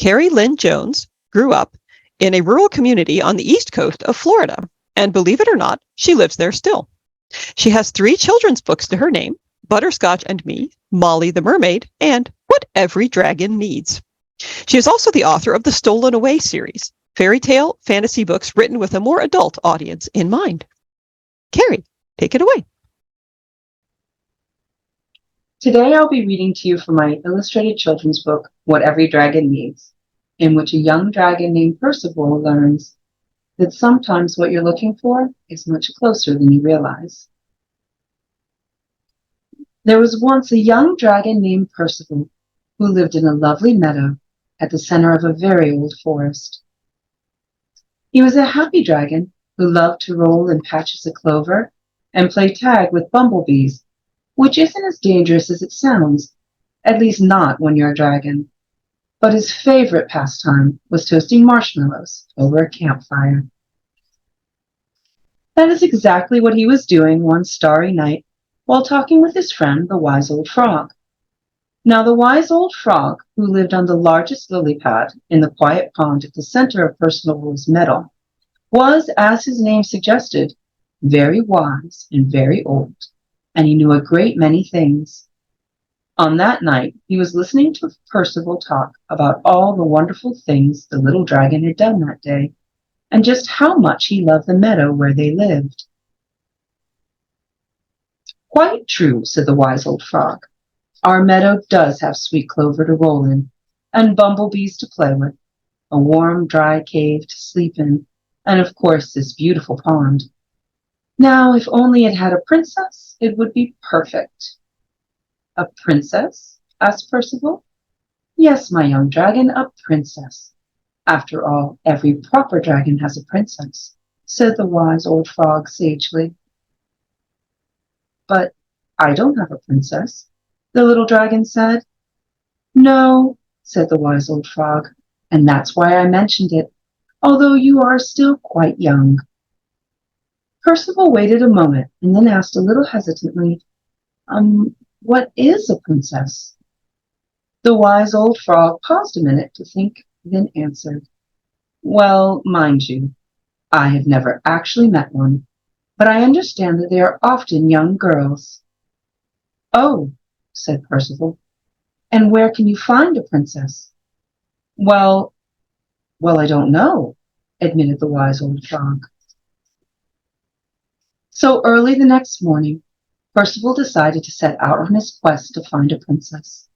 Cari Lyn Jones grew up in a rural community on the east coast of Florida, and believe it or not, she lives there still. She has 3 children's books to her name: Butterscotch and Me, Molly the Mermaid, and What Every Dragon Needs. She is also the author of the Stolen Away series, fairy tale fantasy books written with a more adult audience in mind. Cari, take it away. Today I'll be reading to you from my illustrated children's book, What Every Dragon Needs, in which a young dragon named Percival learns that sometimes what you're looking for is much closer than you realize. There was once a young dragon named Percival who lived in a lovely meadow at the center of a very old forest. He was a happy dragon who loved to roll in patches of clover and play tag with bumblebees, which isn't as dangerous as it sounds, at least not when you're a dragon. But his favorite pastime was toasting marshmallows over a campfire. That is exactly what he was doing one starry night while talking with his friend, the wise old frog. Now, the wise old frog, who lived on the largest lily pad in the quiet pond at the center of Percival's meadow, was, as his name suggested, very wise and very old, and he knew a great many things. On that night, he was listening to Percival talk about all the wonderful things the little dragon had done that day, and just how much he loved the meadow where they lived. "Quite true," said the wise old frog. "Our meadow does have sweet clover to roll in, and bumblebees to play with, a warm, dry cave to sleep in, and of course this beautiful pond. Now, if only it had a princess, it would be perfect." "A princess?" asked Percival. "Yes, my young dragon, a princess. After all, every proper dragon has a princess," said the wise old frog sagely. "But I don't have a princess," the little dragon said. "No," said the wise old frog, "and that's why I mentioned it, although you are still quite young." Percival waited a moment and then asked a little hesitantly, "What is a princess?" The wise old frog paused a minute to think, then answered, "Well, mind you, I have never actually met one, but I understand that they are often young girls." "Oh," said Percival, "and where can you find a princess?" Well, I don't know," admitted the wise old frog. So early the next morning, Percival decided to set out on his quest to find a princess.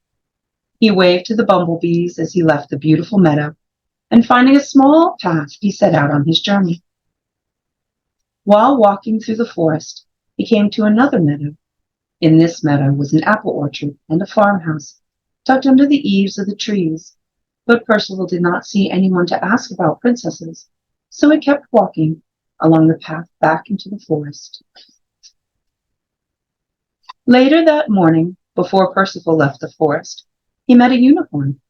He waved to the bumblebees as he left the beautiful meadow, and finding a small path, he set out on his journey. While walking through the forest, he came to another meadow. In this meadow was an apple orchard and a farmhouse, tucked under the eaves of the trees. But Percival did not see anyone to ask about princesses, so he kept walking along the path back into the forest. Later that morning, before Percival left the forest, he met a unicorn.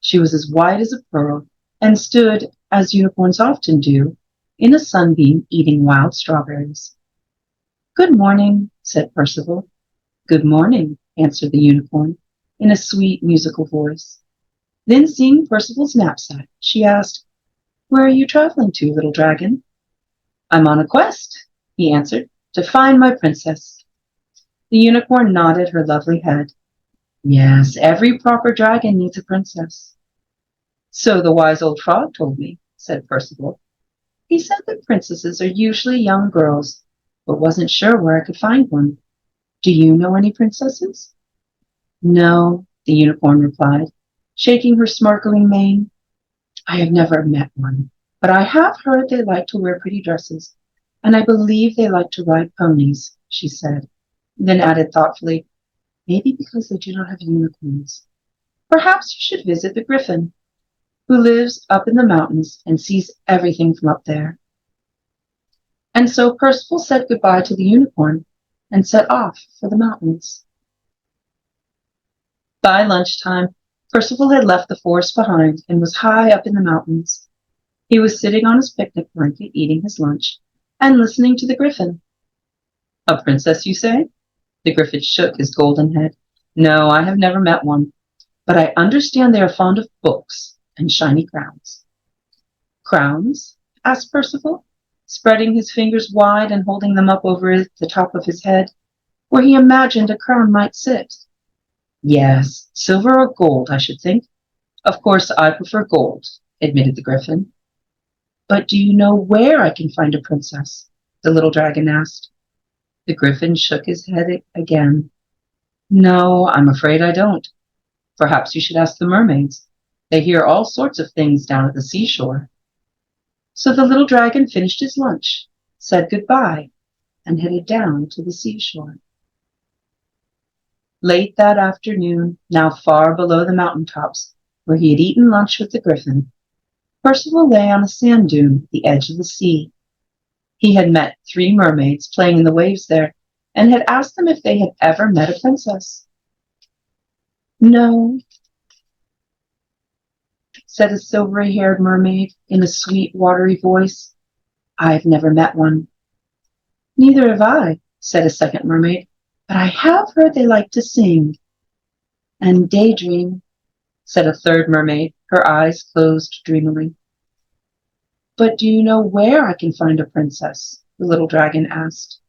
She was as white as a pearl and stood, as unicorns often do, in a sunbeam eating wild strawberries. "Good morning," said Percival. "Good morning," answered the unicorn in a sweet, musical voice. Then, seeing Percival's knapsack, she asked, "Where are you traveling to, little dragon?" "I'm on a quest," he answered, "to find my princess." The unicorn nodded her lovely head. "Yes, every proper dragon needs a princess." "So the wise old frog told me," said Percival. "He said that princesses are usually young girls, but wasn't sure where I could find one. Do you know any princesses?" "No," the unicorn replied, shaking her sparkling mane. "I have never met one, but I have heard they like to wear pretty dresses, and I believe they like to ride ponies," she said, then added thoughtfully, "Maybe because they do not have unicorns. Perhaps you should visit the griffin, who lives up in the mountains and sees everything from up there." And so Percival said goodbye to the unicorn and set off for the mountains. By lunchtime, Percival had left the forest behind and was high up in the mountains. He was sitting on his picnic blanket eating his lunch and listening to the griffin. "A princess, you say?" The griffin shook his golden head. "No, I have never met one, but I understand they are fond of books and shiny crowns. Crowns? Asked Percival, spreading his fingers wide and holding them up over the top of his head, where he imagined a crown might sit. Yes, silver or gold, I should think. Of course, I prefer gold, admitted the Gryphon. But do you know where I can find a princess? The little dragon asked. The Gryphon shook his head again. No, I'm afraid I don't. Perhaps you should ask the mermaids. They hear all sorts of things down at the seashore. So the little dragon finished his lunch, said goodbye, and headed down to the seashore. Late that afternoon, now far below the mountaintops, where he had eaten lunch with the Gryphon, Percival lay on a sand dune at the edge of the sea. He had met 3 mermaids playing in the waves there, and had asked them if they had ever met a princess. No, said a silvery-haired mermaid in a sweet, watery voice. I've never met one. Neither have I, said a second mermaid, but I have heard they like to sing. And daydream, said a third mermaid, her eyes closed dreamily. But do you know where I can find a princess? The little dragon asked.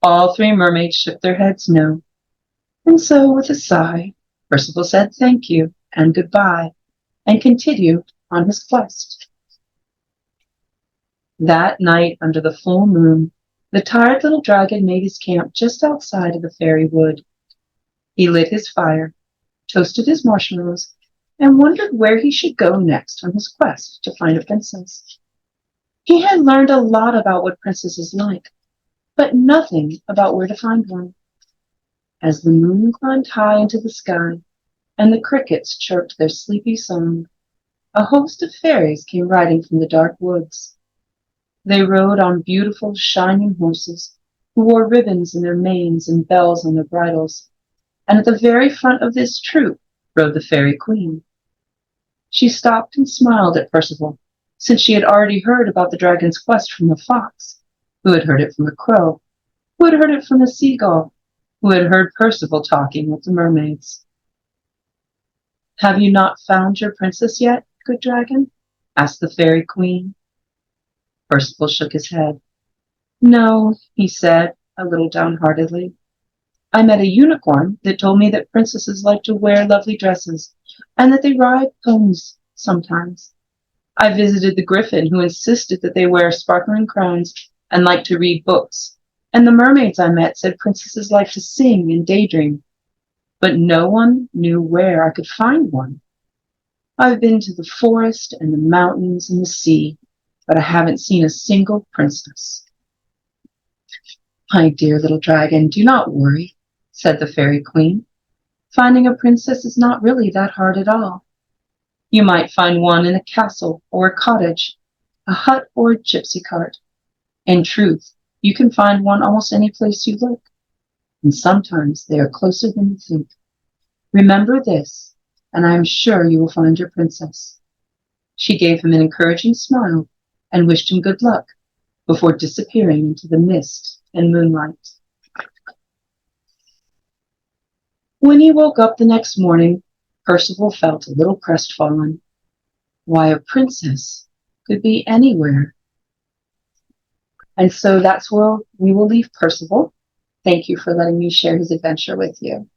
All 3 mermaids shook their heads no. And so, with a sigh, Percival said thank you and goodbye, and continued on his quest. That night, under the full moon, the tired little dragon made his camp just outside of the fairy wood. He lit his fire, toasted his marshmallows, and wondered where he should go next on his quest to find a princess. He had learned a lot about what princesses like, but nothing about where to find one. As the moon climbed high into the sky, and the crickets chirped their sleepy song, a host of fairies came riding from the dark woods. They rode on beautiful, shining horses, who wore ribbons in their manes and bells on their bridles, and at the very front of this troop rode the fairy queen. She stopped and smiled at Percival, since she had already heard about the dragon's quest from the fox, who had heard it from the crow, who had heard it from the seagull, who had heard Percival talking with the mermaids. Have you not found your princess yet, good dragon? Asked the fairy queen. Percival shook his head. No, he said, a little downheartedly. I met a unicorn that told me that princesses like to wear lovely dresses, and that they ride ponies sometimes. I visited the Gryphon, who insisted that they wear sparkling crowns and like to read books, and the mermaids I met said princesses like to sing and daydream, but no one knew where I could find one. I've been to the forest and the mountains and the sea, but I haven't seen a single princess. My dear little dragon, do not worry, said the fairy queen. Finding a princess is not really that hard at all. You might find one in a castle or a cottage, a hut or a gypsy cart. In truth, you can find one almost any place you look, and sometimes they are closer than you think. Remember this, and I am sure you will find your princess. She gave him an encouraging smile and wished him good luck before disappearing into the mist and moonlight. When he woke up the next morning, Percival felt a little crestfallen. Why, a princess could be anywhere. And so that's where we will leave Percival. Thank you for letting me share his adventure with you.